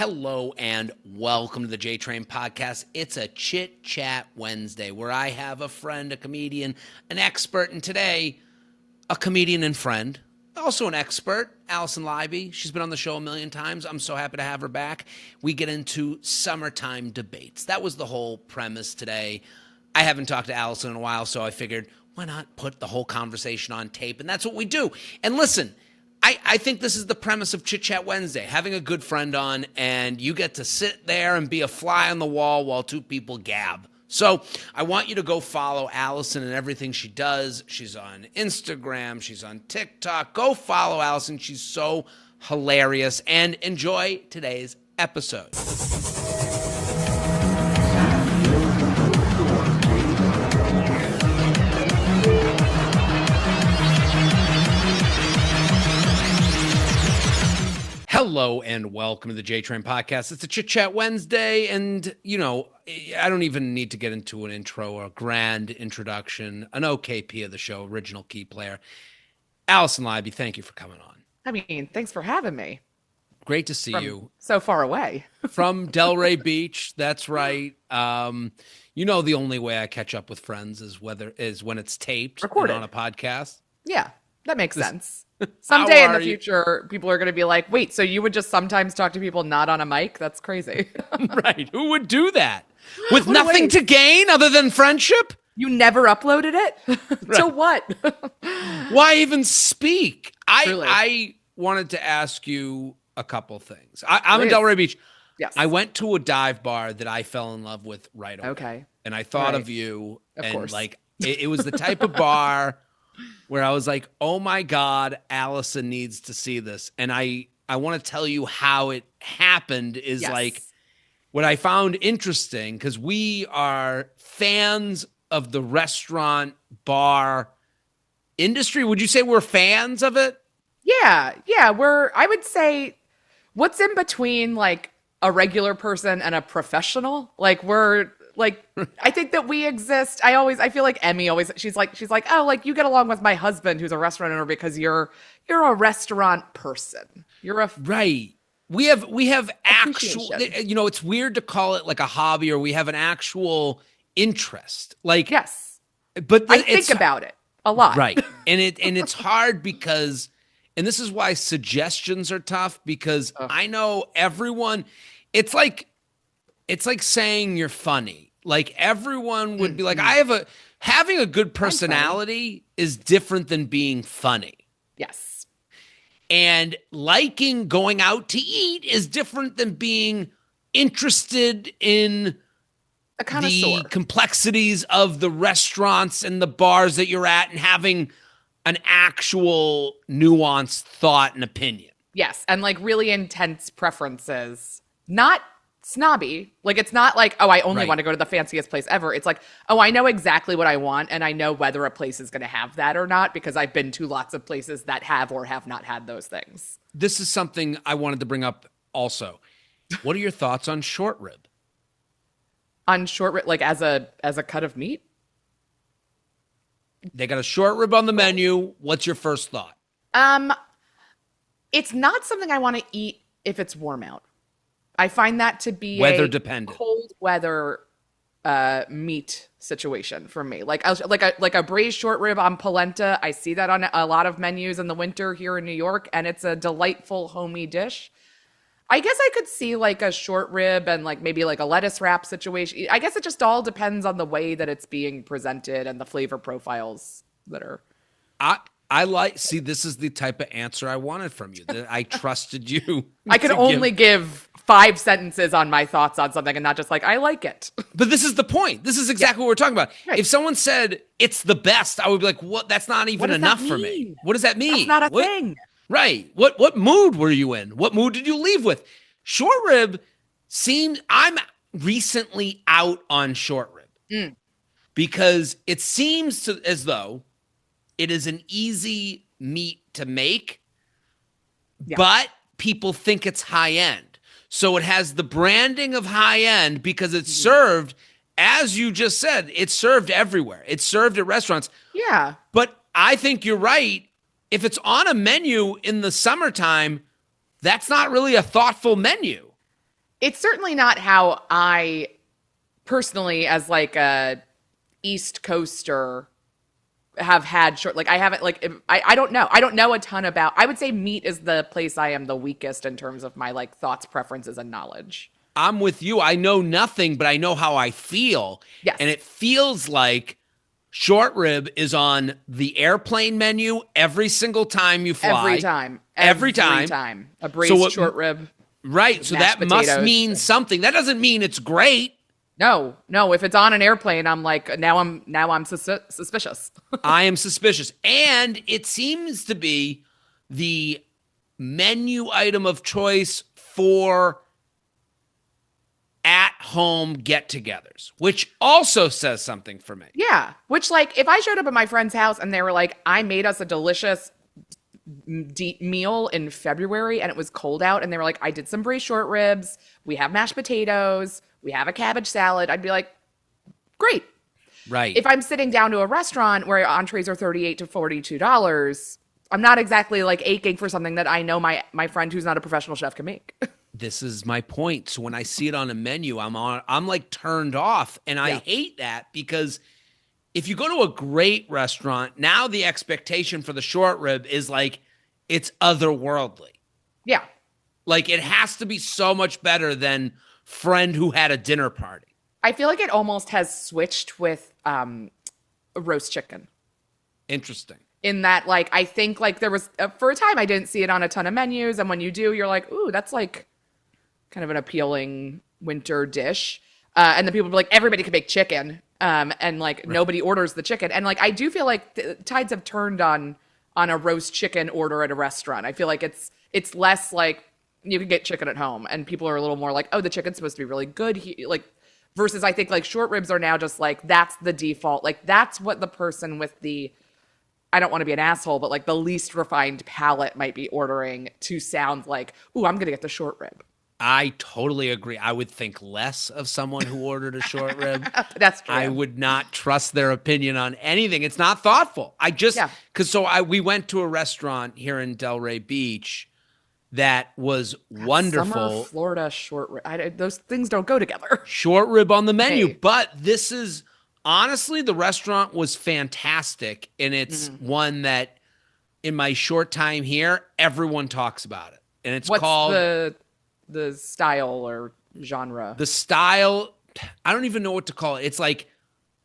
Hello and welcome to the JTrain podcast. It's a Chit Chat Wednesday where I have a friend, a comedian, an expert, and today, a comedian and friend, also an expert, Alison Leiby. She's been on the show a million times. I'm so happy to have her back. We get into summertime debates. That was the whole premise today. I haven't talked to Alison in a while, so I figured, why not put the whole conversation on tape? And that's what we do. And listen, I think this is the premise of Chit Chat Wednesday, having a good friend on, and you get to sit there and be a fly on the wall while two people gab. So I want you to go follow Alison and everything she does. She's on Instagram. She's on TikTok. Go follow Alison. She's so hilarious. And enjoy today's episode. Hello and welcome to the JTrain podcast. It's a Chit Chat Wednesday, and, you know, I don't even need to get into an intro or a grand introduction. An OKP of the show, original key player. Alison Leiby, thank you for coming on. I mean, thanks for having me. Great to see you. So far away. From Delray Beach, that's right. You know, the only way I catch up with friends is when it's taped Recorded. on a podcast. Yeah, that makes sense. Someday in the future, people are going to be like, wait, so you would just sometimes talk to people not on a mic? That's crazy. Right. Who would do that? With nothing to gain other than friendship? You never uploaded it? Right. So what? Why even speak? Truly. I wanted to ask you a couple things. I'm in Please. Delray Beach. Yes. I went to a dive bar that I fell in love with right away. Okay. And I thought Right. of you. Of and course. like it was the type of bar where I was like, oh my God, Alison needs to see this. And I want to tell you how it happened is Yes. like what I found interesting, because we are fans of the restaurant bar industry. Would you say we're fans of it? Yeah. I would say, what's in between like a regular person and a professional? Like I think that we exist. I feel like Emmy always, she's like, oh, like you get along with my husband who's a restaurant owner because you're a restaurant person. Right. We have actual, Appreciation. you know, it's weird to call it like a hobby, or we have an actual interest. Like, Yes. but I think about it a lot. right. And it's hard because, and this is why suggestions are tough, because I know everyone, it's like saying you're funny. Like everyone would be like, having a good personality is different than being funny. Yes. And liking going out to eat is different than being interested in A connoisseur. the complexities of the restaurants and the bars that you're at and having an actual nuanced thought and opinion. Yes. And like really intense preferences. Not snobby. Like it's not like, oh, I only Right. want to go to the fanciest place ever. It's like, oh, I know exactly what I want and I know whether a place is going to have that or not because I've been to lots of places that have or have not had those things. This is something I wanted to bring up also. What are your thoughts on short rib? On short rib, like as a cut of meat? They got a short rib on the menu. What's your first thought? It's not something I want to eat if it's warm out. I find that to be Weather a dependent. cold weather meat situation for me. Like a braised short rib on polenta. I see that on a lot of menus in the winter here in New York, and it's a delightful homey dish. I guess I could see like a short rib and like maybe like a lettuce wrap situation. I guess it just all depends on the way that it's being presented and the flavor profiles that are. See, this is the type of answer I wanted from you. That I trusted you. I could only give 5 sentences on my thoughts on something and not just like, I like it. But this is the point. This is exactly what we're talking about. Right. If someone said it's the best, I would be like, what? That's not even does enough that for me. mean? What does that mean? That's not a What- thing. Right. What mood were you in? What mood did you leave with? Short rib I'm recently out on short rib because it seems as though it is an easy meat to make, but people think it's high end. So it has the branding of high end because it's served, as you just said, it's served everywhere. It's served at restaurants. Yeah. But I think you're right. If it's on a menu in the summertime, that's not really a thoughtful menu. It's certainly not how I personally, as like a East Coaster, have had short. Like I haven't like I don't know. I don't know a ton about. I would say meat is the place I am the weakest in terms of my like thoughts, preferences, and knowledge. I'm with you. I know nothing, but I know how I feel. Yes. And it feels like short rib is on the airplane menu every single time you fly. Every time. A braised short rib. Right. So that must mean something. That doesn't mean it's great. No. If it's on an airplane, I'm like, now I'm suspicious. I am suspicious. And it seems to be the menu item of choice for at-home get-togethers, which also says something for me. Yeah. Which, like, if I showed up at my friend's house and they were like, I made us a delicious deep meal in February and it was cold out, and they were like, I did some braised short ribs, we have mashed potatoes, we have a cabbage salad, I'd be like, great. Right. If I'm sitting down to a restaurant where entrees are $38 to $42, I'm not exactly like aching for something that I know my friend who's not a professional chef can make. This is my point. So when I see it on a menu, I'm like turned off, and I hate that, because if you go to a great restaurant, now the expectation for the short rib is like it's otherworldly. Yeah. Like it has to be so much better than friend who had a dinner party. I feel like it almost has switched with roast chicken. Interesting. In that, like, I think like there was for a time I didn't see it on a ton of menus, and when you do, you're like, ooh, that's like kind of an appealing winter dish. And then people be like, everybody can make chicken. And like nobody orders the chicken. And like, I do feel like the tides have turned on a roast chicken order at a restaurant. I feel like it's less like you can get chicken at home, and people are a little more like, oh, the chicken's supposed to be really good. Like, versus I think like short ribs are now just like, that's the default. Like that's what the person with the, I don't want to be an asshole, but like the least refined palate might be ordering to sound like, ooh, I'm going to get the short rib. I totally agree. I would think less of someone who ordered a short rib. That's true. I would not trust their opinion on anything. It's not thoughtful. We went to a restaurant here in Delray Beach that was wonderful. Summer Florida short rib. Those things don't go together. Short rib on the menu. Hey. But this is, honestly, the restaurant was fantastic. And it's one that, in my short time here, everyone talks about it. And it's called the style or genre. The style, I don't even know what to call it. It's like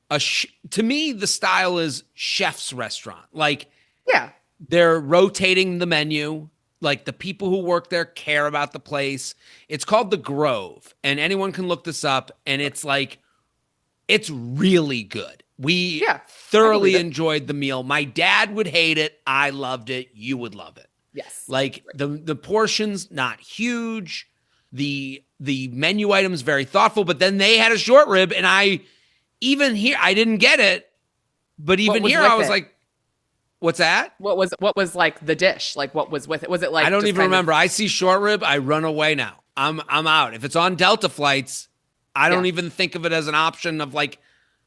to me, the style is chef's restaurant. Like, yeah, they're rotating the menu. Like, the people who work there care about the place. It's called The Grove, and anyone can look this up. And it's like, it's really good. We thoroughly enjoyed the meal. My dad would hate it. I loved it. You would love it. Yes. Like the portions, not huge. The menu items, very thoughtful, but then they had a short rib, and I didn't get it, but even here I was like, what's that? What was like the dish? Like what was with it? Was it like, I don't even remember. I see short rib, I run away now. I'm out. If it's on Delta flights, I don't even think of it as an option of like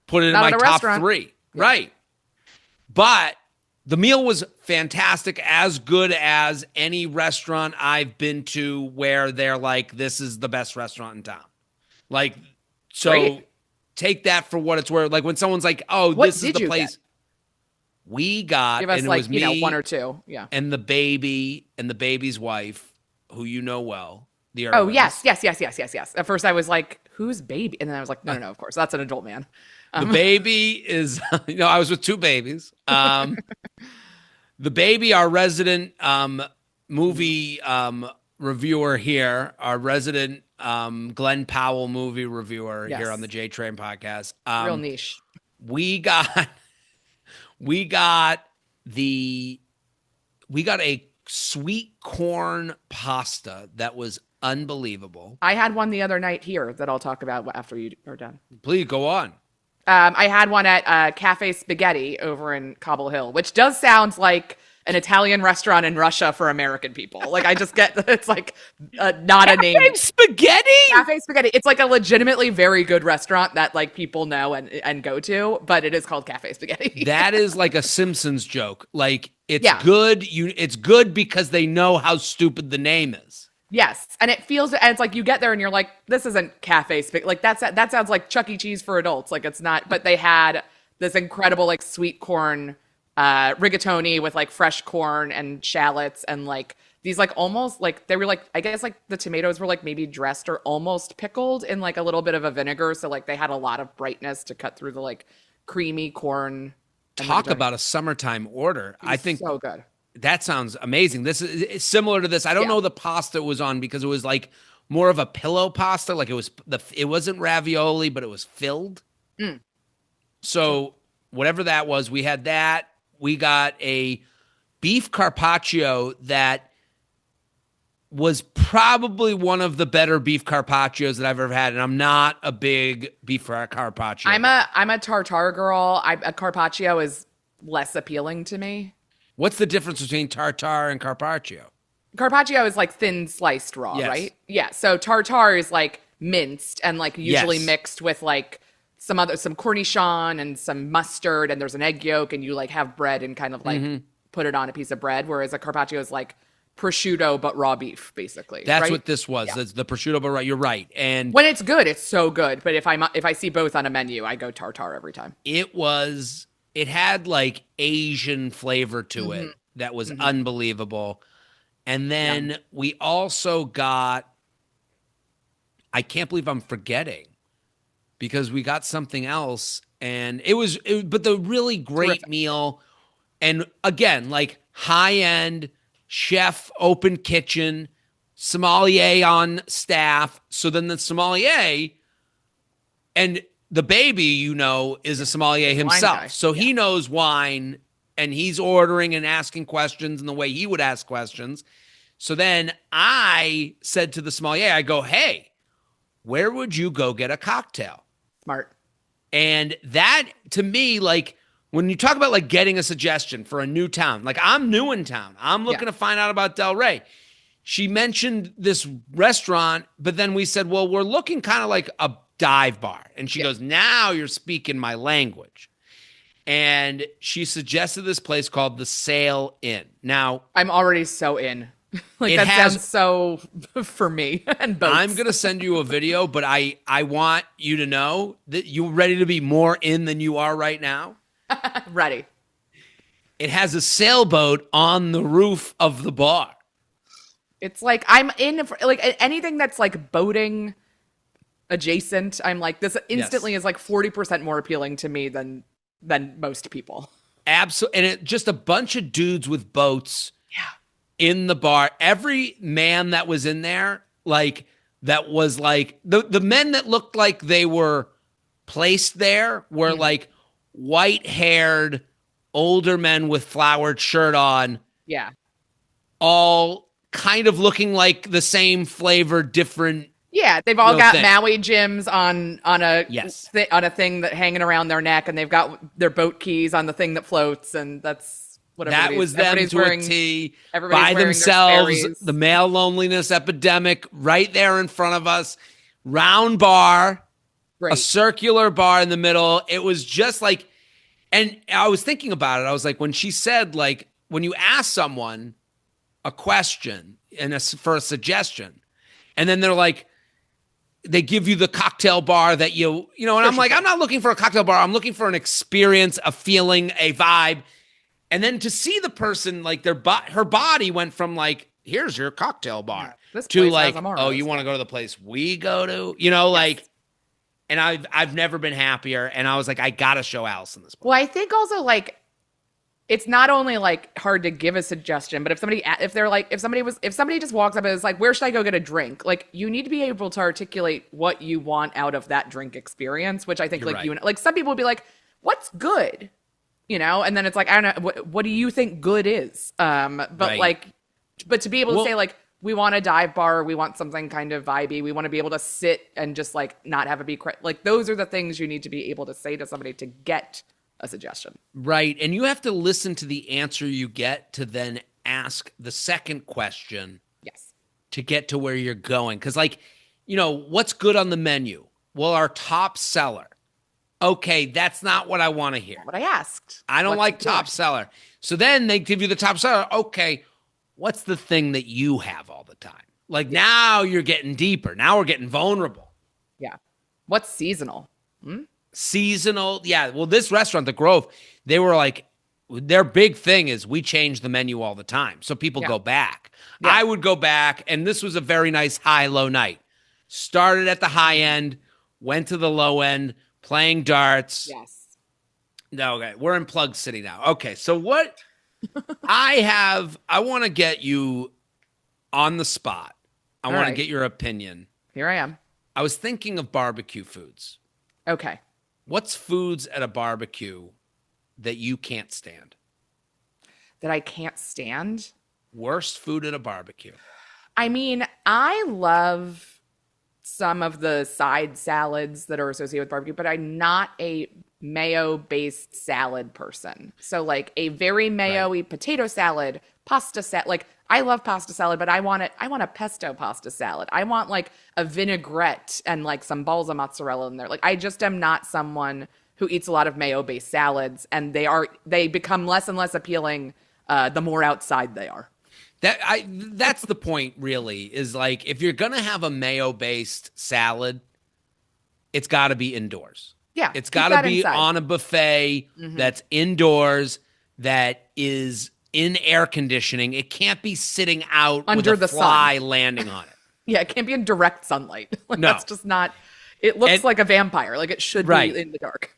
put it in my top three. Yeah. Right. But the meal was fantastic, as good as any restaurant I've been to where they're like, this is the best restaurant in town. Like, so Great. Take that for what it's worth. Like when someone's like, oh, this is the place. Get? We got, Give us and like, it was me, one or two. Yeah. And the baby and the baby's wife, who you know well. The Oh, yes. At first I was like, who's baby? And then I was like, no, of course. That's an adult man. The baby is, I was with two babies. The baby, our resident movie reviewer here, our resident Glenn Powell movie reviewer here on the JTrain podcast. Real niche. We got a sweet corn pasta that was unbelievable. I had one the other night here that I'll talk about after you are done. Please go on. I had one at Cafe Spaghetti over in Cobble Hill, which does sound like an Italian restaurant in Russia for American people. Like I just get it's like not a name. Cafe Spaghetti? Cafe Spaghetti. It's like a legitimately very good restaurant that like people know and go to, but it is called Cafe Spaghetti. That is like a Simpsons joke. Like it's good. It's good because they know how stupid the name is. Yes, and it feels, and it's like you get there and you're like, this isn't cafe speak. Like that sounds like Chuck E. Cheese for adults. Like it's not. But they had this incredible like sweet corn rigatoni with like fresh corn and shallots and like these like almost like they were like I guess like the tomatoes were like maybe dressed or almost pickled in like a little bit of a vinegar. So like they had a lot of brightness to cut through the like creamy corn. Talk about a summertime order. I think so good. That sounds amazing. This is similar to this. I don't know the pasta it was on because it was like more of a pillow pasta. Like it wasn't ravioli, but it was filled. So whatever that was, we had that. We got a beef carpaccio that was probably one of the better beef carpaccios that I've ever had. And I'm not a big beef carpaccio. I'm a tartare girl. A carpaccio is less appealing to me. What's the difference between tartare and carpaccio? Carpaccio is like thin sliced raw, right? Yeah. So tartare is like minced and like usually mixed with like some cornichon and some mustard, and there's an egg yolk, and you like have bread and kind of like put it on a piece of bread. Whereas a carpaccio is like prosciutto but raw beef, basically. That's right? what this was. Yeah. That's the prosciutto but raw. You're right. And when it's good, it's so good. But if I see both on a menu, I go tartare every time. It had like Asian flavor to it that was unbelievable. And then we also got, I can't believe I'm forgetting, because we got something else, and but the really great meal. And again, like high end chef, open kitchen, sommelier on staff. So then the sommelier and the baby, is a sommelier himself. So he knows wine, and he's ordering and asking questions in the way he would ask questions. So then I said to the sommelier, I go, hey, where would you go get a cocktail? Smart. And that, to me, like, when you talk about like getting a suggestion for a new town, like I'm new in town. I'm looking to find out about Del Rey. She mentioned this restaurant, but then we said, well, we're looking kind of like a dive bar. And she goes, now you're speaking my language. And she suggested this place called the Sail Inn. Now, I'm already so in. Like that sounds so for me and boats. I'm going to send you a video, but I want you to know that you're ready to be more in than you are right now. Ready. It has a sailboat on the roof of the bar. It's like I'm in for, like anything that's like boating adjacent. I'm like, this instantly is like 40% more appealing to me than most people. Absolutely. And it just a bunch of dudes with boats in the bar. Every man that was in there, like that was like the men that looked like they were placed there were like white-haired older men with flowered shirt on. Yeah. All kind of looking like the same flavor, different. Yeah, they've all got Maui gyms on a thing that hanging around their neck, and they've got their boat keys on the thing that floats, and that's whatever. That was them to a T. By themselves, the male loneliness epidemic right there in front of us. Round bar, a circular bar in the middle. It was just like, and I was thinking about it. I was like, when she said, like, when you ask someone a question for a suggestion, and then they're like, they give you the cocktail bar that and I'm like, I'm not looking for a cocktail bar. I'm looking for an experience, a feeling, a vibe. And then to see the person, like her body went from like, here's your cocktail bar to like, oh, you want to go to the place we go to, like, and I've never been happier. And I was like, I got to show Alison this place. Well, I think also like, it's not only like hard to give a suggestion, but if somebody just walks up and is like, where should I go get a drink? Like, you need to be able to articulate what you want out of that drink experience, which I think like some people would be like, what's good? And then it's like, I don't know, what do you think good is? But to be able to say like, we want a dive bar, we want something kind of vibey, we want to be able to sit and just like not have it be like, those are the things you need to be able to say to somebody to get a suggestion. Right. And you have to listen to the answer you get to then ask the second question. Yes. To get to where you're going. Because like, what's good on the menu? Well, our top seller. Okay, that's not what I want to hear. What I asked. I don't like top seller. So then they give you the top seller. Okay, what's the thing that you have all the time? Like now you're getting deeper. Now we're getting vulnerable. Yeah. What's seasonal? Seasonal. Yeah. Well, this restaurant, The Grove, they were like, their big thing is we change the menu all the time. So people go back. Yeah. I would go back, and this was a very nice high-low night. Started at the high end, went to the low end, playing darts. Yes. No, okay. We're in Plug City now. Okay. So what I want to get you on the spot. I want to get your opinion. Here I am. I was thinking of barbecue foods. Okay. What's foods at a barbecue that you can't stand? That I can't stand? Worst food at a barbecue. I mean, I love some of the side salads that are associated with barbecue, but I'm not a mayo-based salad person. So like a very mayo-y potato salad, pasta salad. Like I love pasta salad, but I want a pesto pasta salad. I want like a vinaigrette and like some balsa mozzarella in there. Like I just am not someone who eats a lot of mayo-based salads, and they become less and less appealing the more outside they are. That's the point, really, is like if you're gonna have a mayo-based salad, it's got to be indoors. Yeah, it's got to be inside. On a buffet that's indoors, that is in air conditioning. It can't be sitting out under with a the fly sun. Landing on it. Yeah, it can't be in direct sunlight. Like, no, that's just not. It looks like a vampire. Like it should be in the dark.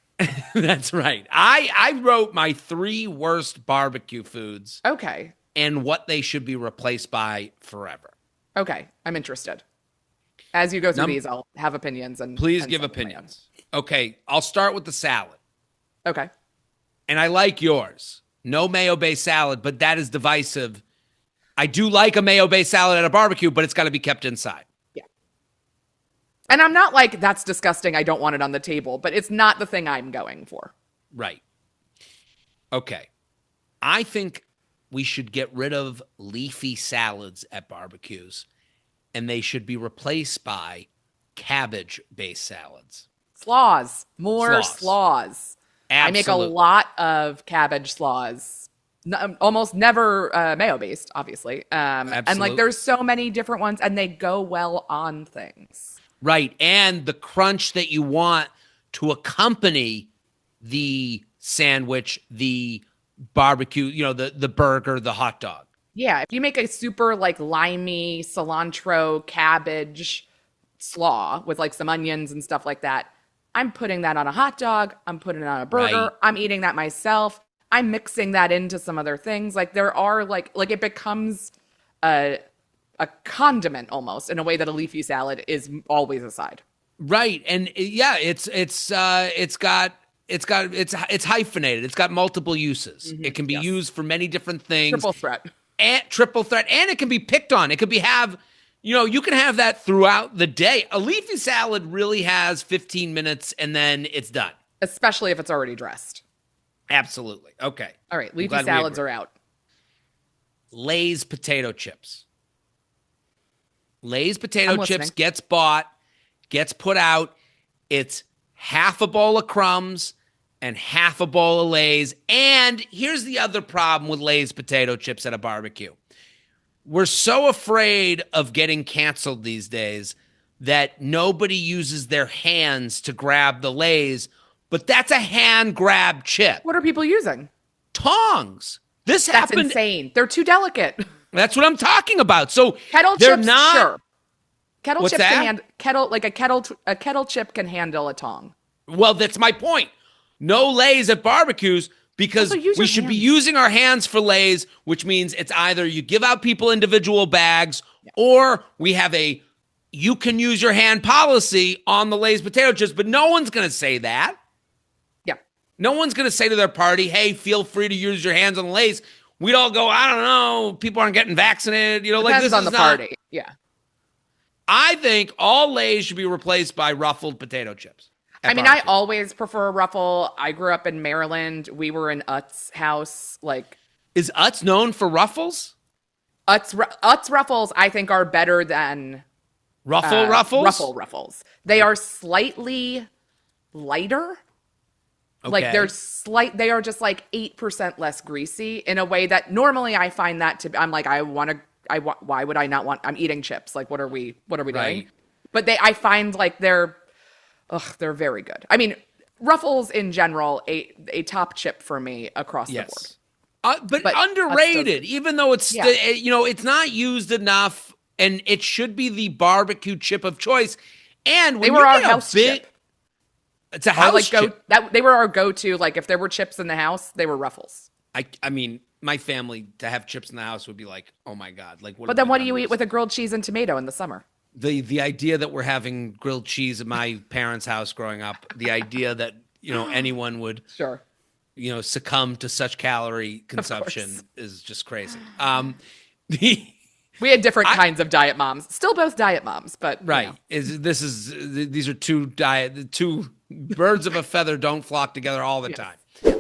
That's right. I wrote my 3 worst barbecue foods. Okay. And what they should be replaced by forever. Okay, I'm interested. As you go through these, I'll have opinions and please give opinions. Okay, I'll start with the salad. Okay. And I like yours. No mayo-based salad, but that is divisive. I do like a mayo-based salad at a barbecue, but it's got to be kept inside. Yeah. And I'm not like, that's disgusting, I don't want it on the table, but it's not the thing I'm going for. Right. Okay. I think we should get rid of leafy salads at barbecues, and they should be replaced by cabbage-based salads. Slaws. More slaws. I make a lot of cabbage slaws. Almost never mayo-based, obviously. And like there's so many different ones, and they go well on things. Right. And the crunch that you want to accompany the sandwich, the barbecue, the burger, the hot dog. Yeah. If you make a super like limey cilantro cabbage slaw with like some onions and stuff like that, I'm putting that on a hot dog. I'm putting it on a burger. Right. I'm eating that myself. I'm mixing that into some other things. Like there are like it becomes a condiment almost in a way that a leafy salad is always a side. Right. And yeah, it's hyphenated. It's got multiple uses. Mm-hmm. It can be used for many different things. Triple threat. And it can be picked on. It could be you can have that throughout the day. A leafy salad really has 15 minutes and then it's done. Especially if it's already dressed. Absolutely. Okay. All right. Leafy salads are out. Lay's potato chips. Lay's potato chips gets bought, gets put out. It's half a bowl of crumbs and half a bowl of Lay's. And here's the other problem with Lay's potato chips at a barbecue. We're so afraid of getting canceled these days that nobody uses their hands to grab the Lay's, but that's a hand grab chip. What are people using? Tongs. That's insane. They're too delicate. That's what I'm talking about. So kettle chips, sure. Kettle chips can a kettle chip can handle a tong. Well, that's my point. No Lay's at barbecues because we should be using our hands for Lay's, which means it's either you give out people individual bags or we have you can use your hand policy on the Lay's potato chips, but no one's going to say that. Yeah. No one's going to say to their party, hey, feel free to use your hands on the Lay's. We'd all go, I don't know, people aren't getting vaccinated. Depends on the party. Yeah. I think all Lay's should be replaced by ruffled potato chips. I mean, I always prefer a Ruffle. I grew up in Maryland. We were in Utz house. Is Utz known for Ruffles? Utz Ruffles, I think, are better than Ruffles. Ruffles. They are slightly lighter. Okay. They are just like 8% less greasy in a way that normally I find that I'm like, I want to why would I not want? I'm eating chips. Like, what are we doing? Right. But I find like they're very good. I mean, Ruffles in general, a top chip for me across the board. But underrated, even though it's it's not used enough, and it should be the barbecue chip of choice. And when they were our house chip. It's a house chip. They were our go-to. Like if there were chips in the house, they were Ruffles. I mean, my family to have chips in the house would be like, oh my God, like what? But then what do you eat with a grilled cheese and tomato in the summer? The idea that we're having grilled cheese at my parents' house growing up, the idea that anyone would succumb to such calorie consumption is just crazy. We had different kinds of diet moms. Still both diet moms, but right. These are two birds of a feather don't flock together all the time.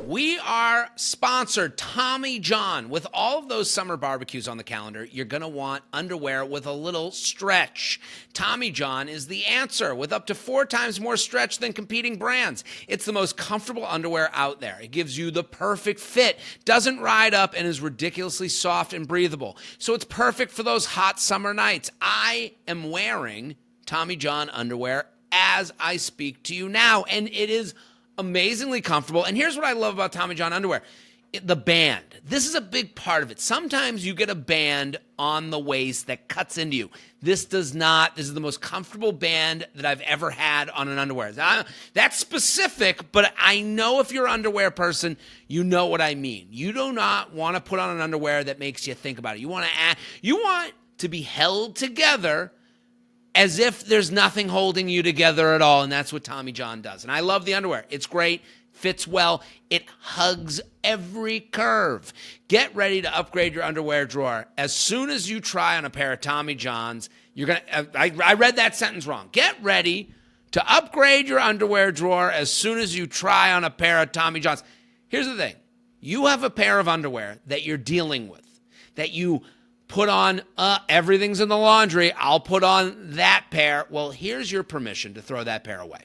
We are sponsored Tommy John. With all of those summer barbecues on the calendar, you're going to want underwear with a little stretch. Tommy John is the answer with up to 4 times more stretch than competing brands. It's the most comfortable underwear out there. It gives you the perfect fit, doesn't ride up, and is ridiculously soft and breathable. So it's perfect for those hot summer nights. I am wearing Tommy John underwear as I speak to you now, and it is amazingly comfortable. And here's what I love about Tommy John underwear. The band. This is a big part of it. Sometimes you get a band on the waist that cuts into you. This does not. This is the most comfortable band that I've ever had on an underwear. That's specific, but I know if you're an underwear person, you know what I mean. You do not want to put on an underwear that makes you think about it. You want to be held together as if there's nothing holding you together at all, and that's what Tommy John does. And I love the underwear. It's great, fits well, it hugs every curve. Get ready to upgrade your underwear drawer. As soon as you try on a pair of Tommy Johns, you're going to, I read that sentence wrong. Get ready to upgrade your underwear drawer as soon as you try on a pair of Tommy Johns. Here's the thing. You have a pair of underwear that you're dealing with, that you put on, everything's in the laundry, I'll put on that pair. Well, here's your permission to throw that pair away.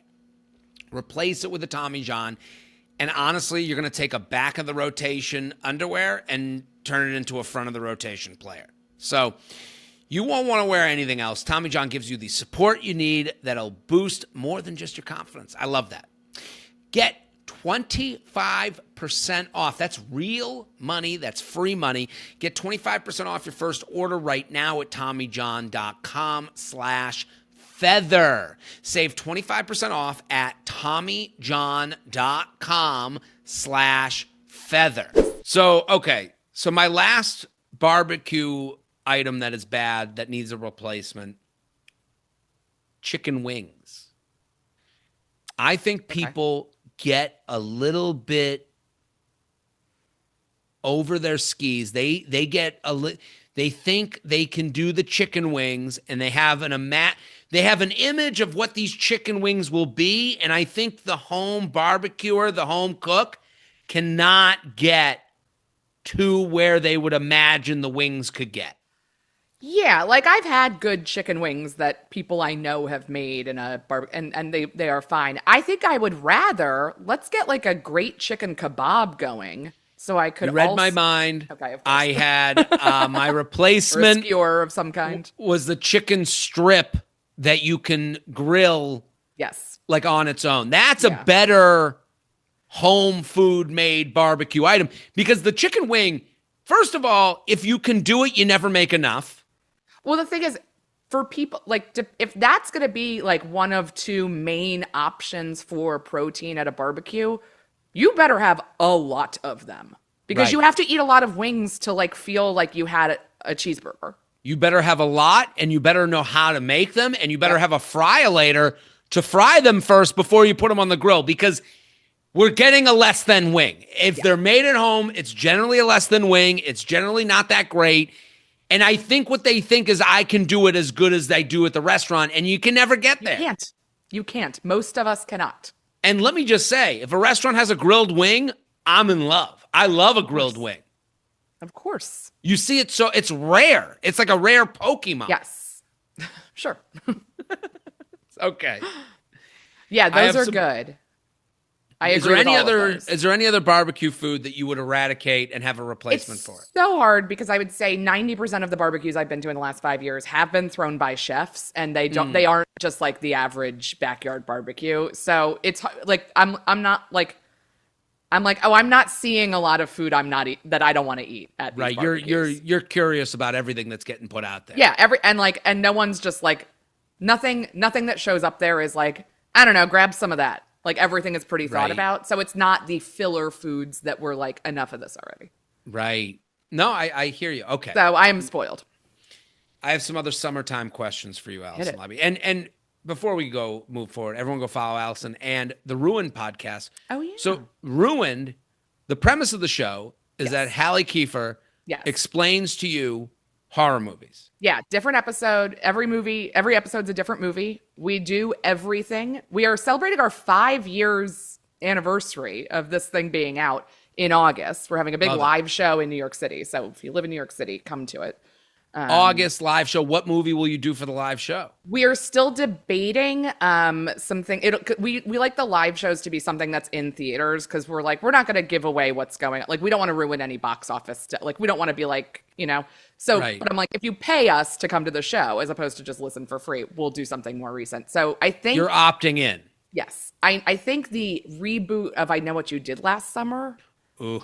Replace it with a Tommy John, and honestly, you're going to take a back of the rotation underwear and turn it into a front of the rotation player. So you won't want to wear anything else. Tommy John gives you the support you need that'll boost more than just your confidence. I love that. Get 25% off. That's real money. That's free money. Get 25% off your first order right now at TommyJohn.com/feather. Save 25% off at TommyJohn.com/feather. So my last barbecue item that is bad, that needs a replacement, chicken wings. I think people get a little bit over their skis. They think they can do the chicken wings, and they have an image of what these chicken wings will be, and I think the home barbecuer, the home cook, cannot get to where they would imagine the wings could get. Yeah, like I've had good chicken wings that people I know have made in a and they are fine. I think I would rather, let's get like a great chicken kebab going so I could. You read my mind. Okay, of course. I had my replacement or a skewer of some kind. Was the chicken strip that you can grill. Yes, like on its own. That's a better home food made barbecue item, because the chicken wing, first of all, if you can do it, you never make enough. Well, the thing is, for people, like, if that's going to be, like, one of 2 main options for protein at a barbecue, you better have a lot of them. Because you have to eat a lot of wings to, like, feel like you had a cheeseburger. You better have a lot, and you better know how to make them, and you better have a fryer-later to fry them first before you put them on the grill, because we're getting a less than wing. If they're made at home, it's generally a less than wing. It's generally not that great. And I think what they think is I can do it as good as they do at the restaurant, and you can never get there. You can't. Most of us cannot. And let me just say, if a restaurant has a grilled wing, I'm in love. I love a grilled wing. Of course. You see it, so it's rare. It's like a rare Pokemon. Yes. Sure. Okay. Yeah, those are good. I agree with all of those. Is there any other barbecue food that you would eradicate and have a replacement for it? It's so hard because I would say 90% of the barbecues I've been to in the last 5 years have been thrown by chefs, and they aren't just like the average backyard barbecue. So it's like I'm not seeing a lot of food that I don't want to eat at these barbecues. You're curious about everything that's getting put out there. Yeah, and no one's just like nothing that shows up there is like, I don't know, grab some of that. Like everything is pretty thought about. So it's not the filler foods that were like enough of this already. Right. No, I hear you. Okay. So I am spoiled. I have some other summertime questions for you, Alison Leiby. And before we move forward, everyone go follow Alison and the Ruined podcast. Oh, yeah. So Ruined, the premise of the show is that Hallie Kiefer explains to you horror movies. Yeah, different episode. Every episode's a different movie. We do everything. We are celebrating our 5 years anniversary of this thing being out in August. We're having a big live show in New York City. So if you live in New York City, come to it. August live show. What movie will you do for the live show? We are still debating something. We like the live shows to be something that's in theaters because we're not going to give away what's going on. Like we don't want to ruin any box office. We don't want to be like, So, but I'm like, if you pay us to come to the show as opposed to just listen for free, we'll do something more recent. So I think you're opting in. Yes, I think the reboot of I Know What You Did Last Summer. Ooh.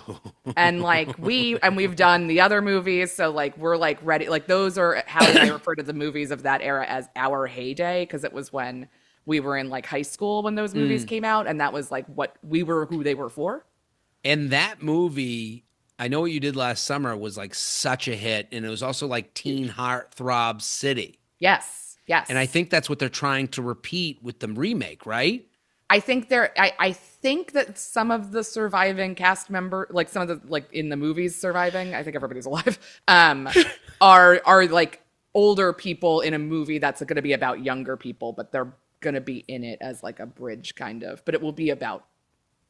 And we've done the other movies, so we're ready. Those are how I refer to the movies of that era as our heyday, because it was when we were in high school when those movies came out, and that was what we were, who they were for. And that movie, I Know What You Did Last Summer, was such a hit, and it was also teen heartthrob city. Yes. And I think that's what they're trying to repeat with the remake, right? I think I think that some of the surviving cast member, some of the in the movies surviving, I think everybody's alive, are older people in a movie that's going to be about younger people, but they're going to be in it as a bridge kind of, but it will be about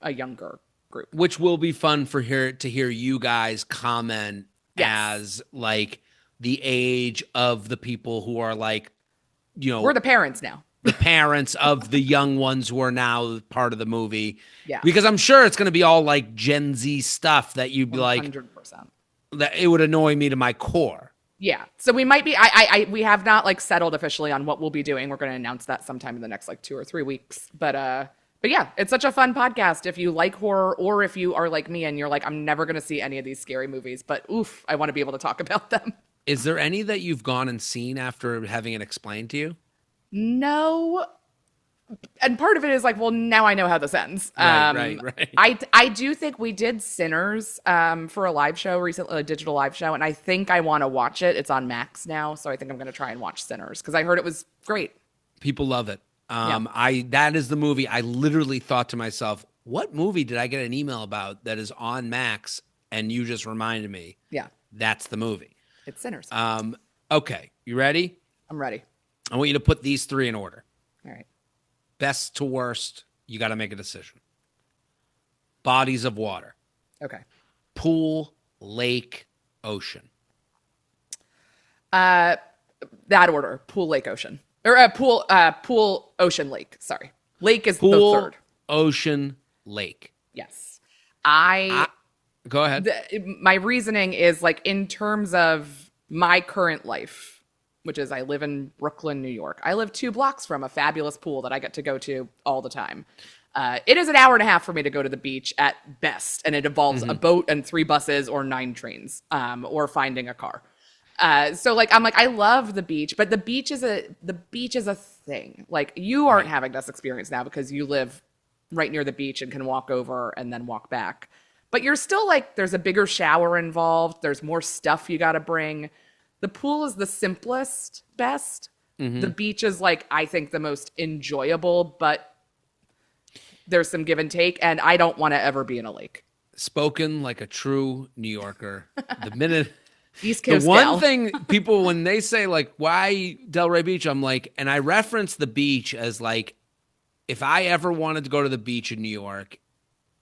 a younger group, which will be fun to hear you guys comment as the age of the people who are we're the parents now. The parents of the young ones who are now part of the movie. Yeah. Because I'm sure it's going to be all Gen Z stuff that you'd be 100%. That it would annoy me to my core. Yeah. So we might be, we have not settled officially on what we'll be doing. We're going to announce that sometime in the next 2 or 3 weeks. But yeah, it's such a fun podcast. If you like horror, or if you are like me and you're I'm never going to see any of these scary movies, but oof, I want to be able to talk about them. Is there any that you've gone and seen after having it explained to you? No. And part of it is well, now I know how this ends. Right. I do think we did Sinners for a live show recently, a digital live show, and I think I want to watch it. It's on Max now, so I think I'm going to try and watch Sinners because I heard it was great. People love it. That is the movie. I literally thought to myself, what movie did I get an email about that is on Max? And you just reminded me. Yeah. That's the movie. It's Sinners. Okay. You ready? I'm ready. I want you to put these 3 in order. All right. Best to worst, you got to make a decision. Bodies of water. Okay. Pool, lake, ocean. That order. Pool, lake, ocean. Or pool, ocean, lake. Sorry. Lake is pool, the third. Ocean, lake. Yes. Go ahead. My reasoning is in terms of my current life, which is I live in Brooklyn, New York. I live 2 blocks from a fabulous pool that I get to go to all the time. It is an hour and a half for me to go to the beach at best, and it involves a boat and 3 buses or 9 trains, or finding a car. So I love the beach, but the beach is a thing. You aren't having this experience now because you live right near the beach and can walk over and then walk back. But you're still there's a bigger shower involved. There's more stuff you got to bring. The pool is the simplest, best. The beach is I think the most enjoyable, but there's some give and take, and I don't want to ever be in a lake. Spoken like a true New Yorker. The minute East Coast the one gal. thing people, when they say why Delray Beach, I'm and I reference the beach as if I ever wanted to go to the beach in New York,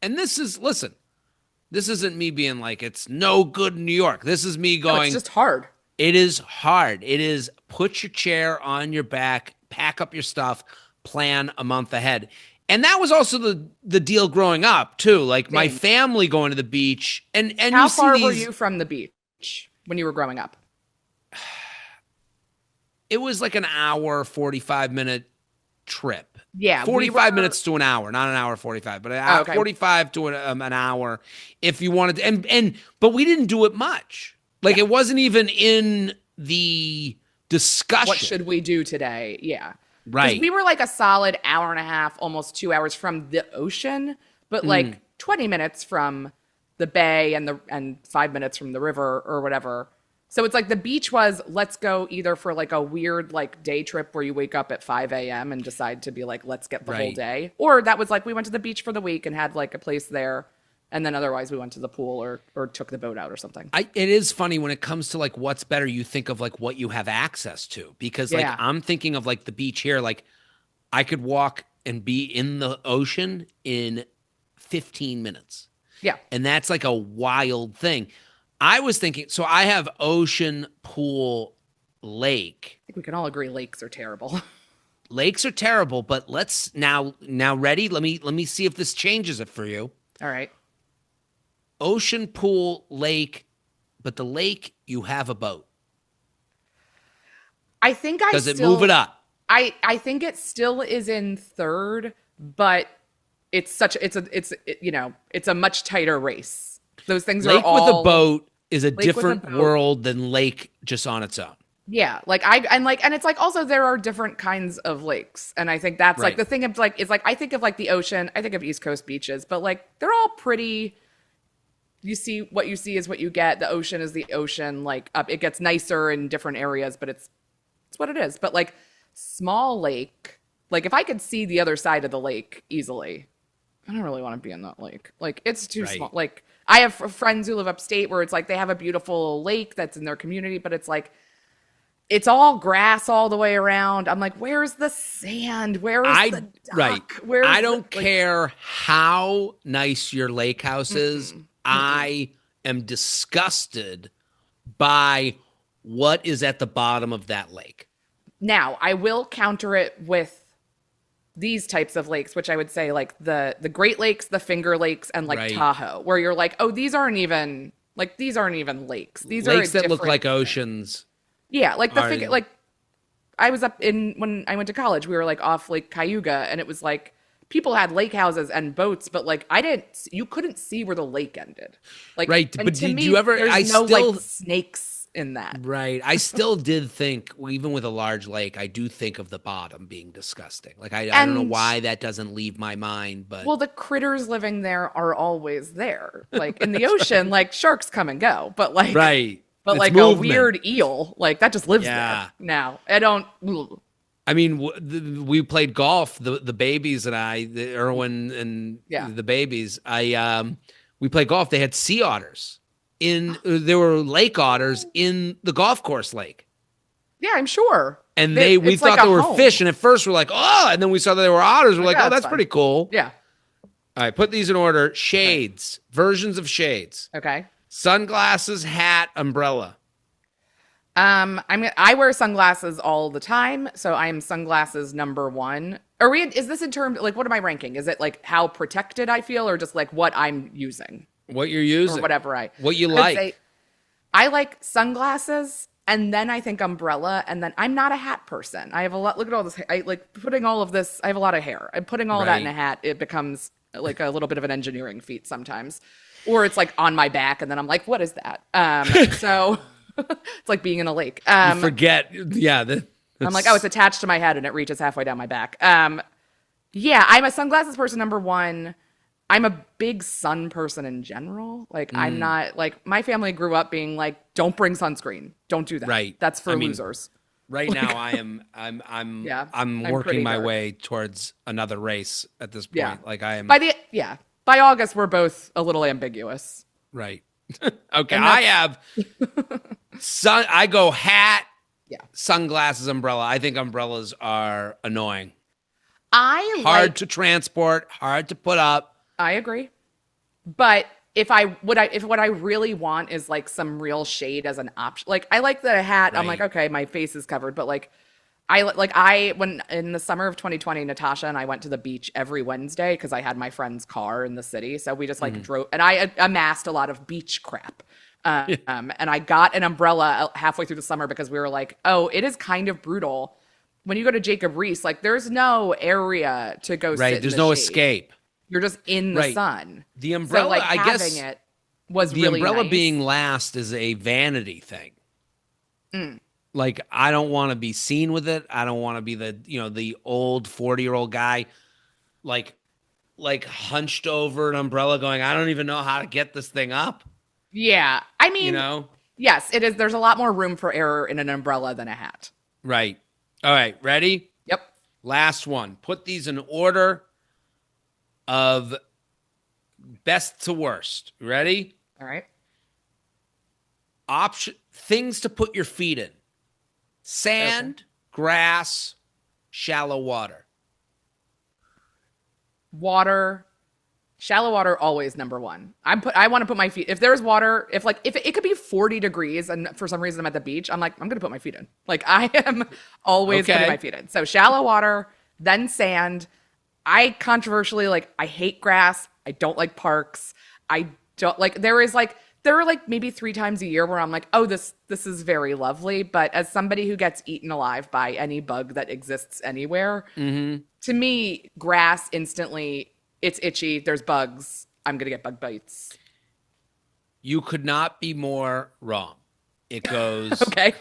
and this isn't me being it's no good in New York. This is me going, No, it's just hard. It is hard. It is put your chair on your back, pack up your stuff, plan a month ahead. And that was also the deal growing up too. Like my Same. family going to the beach, and How you see far these, were you from the beach when you were growing up? it was like an hour, 45-minute trip. Yeah, 45 minutes to an hour, not an hour 45, but Oh, okay. 45 to an hour if you wanted to. But we didn't do it much. Like it wasn't even in the discussion. What should we do today? Yeah. 'Cause Right. we were like a solid hour and a half, almost 2 hours from the ocean, but like 20 minutes from the bay and 5 minutes from the river or whatever. So it's like the beach was, let's go either for like a weird like day trip where you wake up at 5 a.m. and decide to be like, let's get the whole Right. day. Or that was like, we went to the beach for the week and had like a place there. And then otherwise we went to the pool or took the boat out or something. It is funny when it comes to like what's better, you think of like what you have access to, because like Yeah. I'm thinking of like the beach here. Like I could walk and be in the ocean in 15 minutes. Yeah. And that's like a wild thing. I was thinking, so I have ocean, pool, lake. I think we can all agree lakes are terrible. Lakes are terrible, but let's now ready? Let me see if this changes it for you. All right. Ocean, pool, lake, but the lake, you have a boat. I think Does it move it up? I think it still is in third, but it's a much tighter race. Those things Lake are all with a boat is a with a different boat. world than lake just on its own. Yeah, and it's like also there are different kinds of lakes, and I think that's like Right. the thing of like it's like I think of like the ocean, I think of East Coast beaches, but like they're all pretty. You see what you see is what you get. The ocean is the ocean. Like it gets nicer in different areas, but it's what it is. But like small lake, like if I could see the other side of the lake easily, I don't really want to be in that lake. Like it's too Right. small. Like I have friends who live upstate where it's like they have a beautiful lake that's in their community, but it's like it's all grass all the way around. I'm like, where's the sand? Where is the duck? Right. Where's I don't the, like, care how nice your lake house is. I am disgusted by what is at the bottom of that lake. Now, I will counter it with these types of lakes, which I would say like the Great Lakes, the Finger Lakes, and like Right. Tahoe, where you're like, oh, these aren't even lakes. These are Lakes that look different like thing. oceans. Yeah, like the are- figure, like I was up in when I went to college, we were like off Lake Cayuga, and it was like people had lake houses and boats, but like you couldn't see where the lake ended. Like, Right, and but to did me, you ever- There's I no still- like snakes in that. Right. I still did think, even with a large lake, I do think of the bottom being disgusting. Like, I don't know And- why that doesn't leave my mind, but Well, the critters living there are always there. Like in the ocean, like sharks come and go, but like right. But It's like movement. a weird eel, like that just lives Yeah. there now. I don't. I mean, we played golf. The babies and I, the Erwin and Yeah. the babies. We played golf. They had sea otters there were lake otters in the golf course lake, Yeah, I'm sure. and They- we it's thought like a they were home. fish. And at first we're like, oh, and then we saw that they were otters. We're like, Yeah, oh, that's that's fun. pretty cool. Yeah. All right, put these in order. Shades, versions of shades: Okay. sunglasses, hat, umbrella. I wear sunglasses all the time, so I am sunglasses number one. Is this in terms like what am I ranking? Is it like how protected I feel, or just like what I'm using, What you're using, or whatever what you I would like. say I like sunglasses, and then I think umbrella, and then I'm not a hat person. I have a lot. Look at all this. I like putting all of this. I have a lot of hair. I'm putting all of that in a Right. hat. It becomes like a little bit of an engineering feat sometimes, or it's like on my back, and then I'm like, what is that? So it's like being in a lake. You forget, yeah. I'm like, oh, it's attached to my head and it reaches halfway down my back. Yeah, I'm a sunglasses person, number one. I'm a big sun person in general. Like, I'm not like my family grew up being like, don't bring sunscreen, don't do that. Right. That's for I mean, losers. Right now, I'm Yeah, I'm I'm working pretty my dark. way towards another race at this point. Yeah. Like I am By August, we're both a little ambiguous. right. Okay, And I have I go hat, Yeah. sunglasses, umbrella. I think umbrellas are annoying, I hard to transport, hard to put up. I agree. But if what I really want is like some real shade as an option. Like I like the hat. I'm Right. like, okay, my face is covered, but like When in the summer of 2020, Natasha and I went to the beach every Wednesday because I had my friend's car in the city. So we just like drove, and I amassed a lot of beach crap. And I got an umbrella halfway through the summer because we were like, oh, it is kind of brutal. When you go to Jacob Riis, like there's no area to go sit in There's the no shade. escape. You're just in the sun. The umbrella, so, like, I having guess, it was the really umbrella nice. being last is a vanity thing. Like, I don't want to be seen with it. I don't want to be the old 40-year-old guy, like hunched over an umbrella going, I don't even know how to get this thing up. Yeah. I mean, yes, it is. There's a lot more room for error in an umbrella than a hat. Right. All right. Ready? Yep. Last one. Put these in order of best to worst. Ready? All right. Things to put your feet in. Sand, grass, shallow water. Water. Shallow water, always number one. I want to put my feet. If there's water, if it could be 40 degrees and for some reason I'm at the beach, I'm like, I'm going to put my feet in. Like I am always putting my feet in. So shallow water, then sand. I controversially, I hate grass. I don't like parks. I don't like, there are like maybe 3 times a year where I'm like, oh, this is very lovely. But as somebody who gets eaten alive by any bug that exists anywhere, to me, grass instantly, it's itchy. There's bugs. I'm going to get bug bites. You could not be more wrong. It goes. Okay.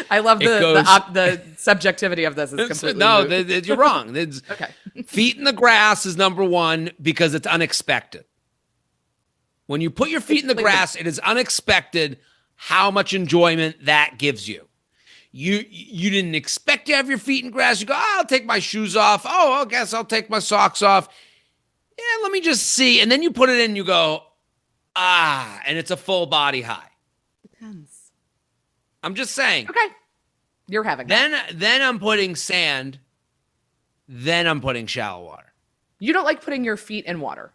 I love the subjectivity of this is completely moot. You're wrong. Okay. Feet in the grass is number one because it's unexpected. When you put your feet in the grass, it is unexpected how much enjoyment that gives you. You didn't expect to have your feet in grass. You go, I'll take my shoes off. Oh, I guess I'll take my socks off. Yeah, let me just see. And then you put it in, you go, and it's a full body high. Depends. I'm just saying. Okay. You're having that. Then I'm putting sand. Then I'm putting shallow water. You don't like putting your feet in water.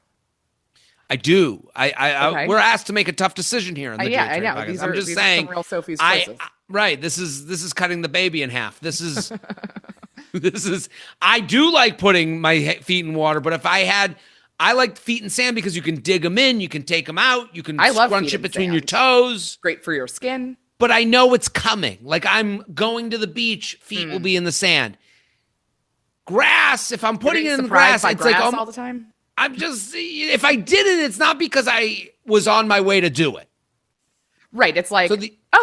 I do. Okay. We're asked to make a tough decision here in the JTrain I know. podcast. I'm just saying. Some real Sophie's choices. Right. This is cutting the baby in half. This is I do like putting my feet in water, but I like feet in sand because you can dig them in, you can take them out, you can scrunch it between your toes. Great for your skin. But I know it's coming. Like I'm going to the beach, feet will be in the sand. Grass, if I'm putting it in the grass, it's like all the time. I'm just, if I did it, it's not because I was on my way to do it. Right. It's like,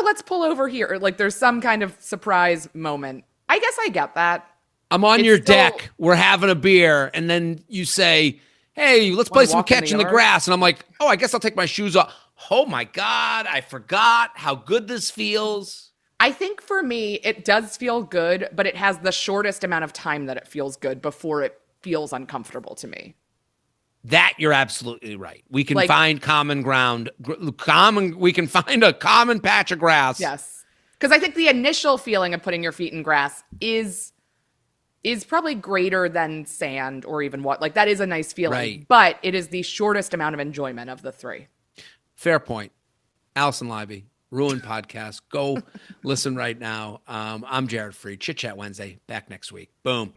let's pull over here. Or like there's some kind of surprise moment. I guess I get that. I'm on your deck. We're having a beer. And then you say, hey, let's play some catch in the grass. And I'm like, oh, I guess I'll take my shoes off. Oh my God. I forgot how good this feels. I think for me, it does feel good, but it has the shortest amount of time that it feels good before it feels uncomfortable to me. That you're absolutely right. We can find common ground. We can find a common patch of grass. Yes. Because I think the initial feeling of putting your feet in grass is probably greater than sand or even what. Like that is a nice feeling. Right. But it is the shortest amount of enjoyment of the 3. Fair point. Alison Leiby, Ruin Podcast. Go listen right now. I'm Jared Freid. Chit Chat Wednesday. Back next week. Boom.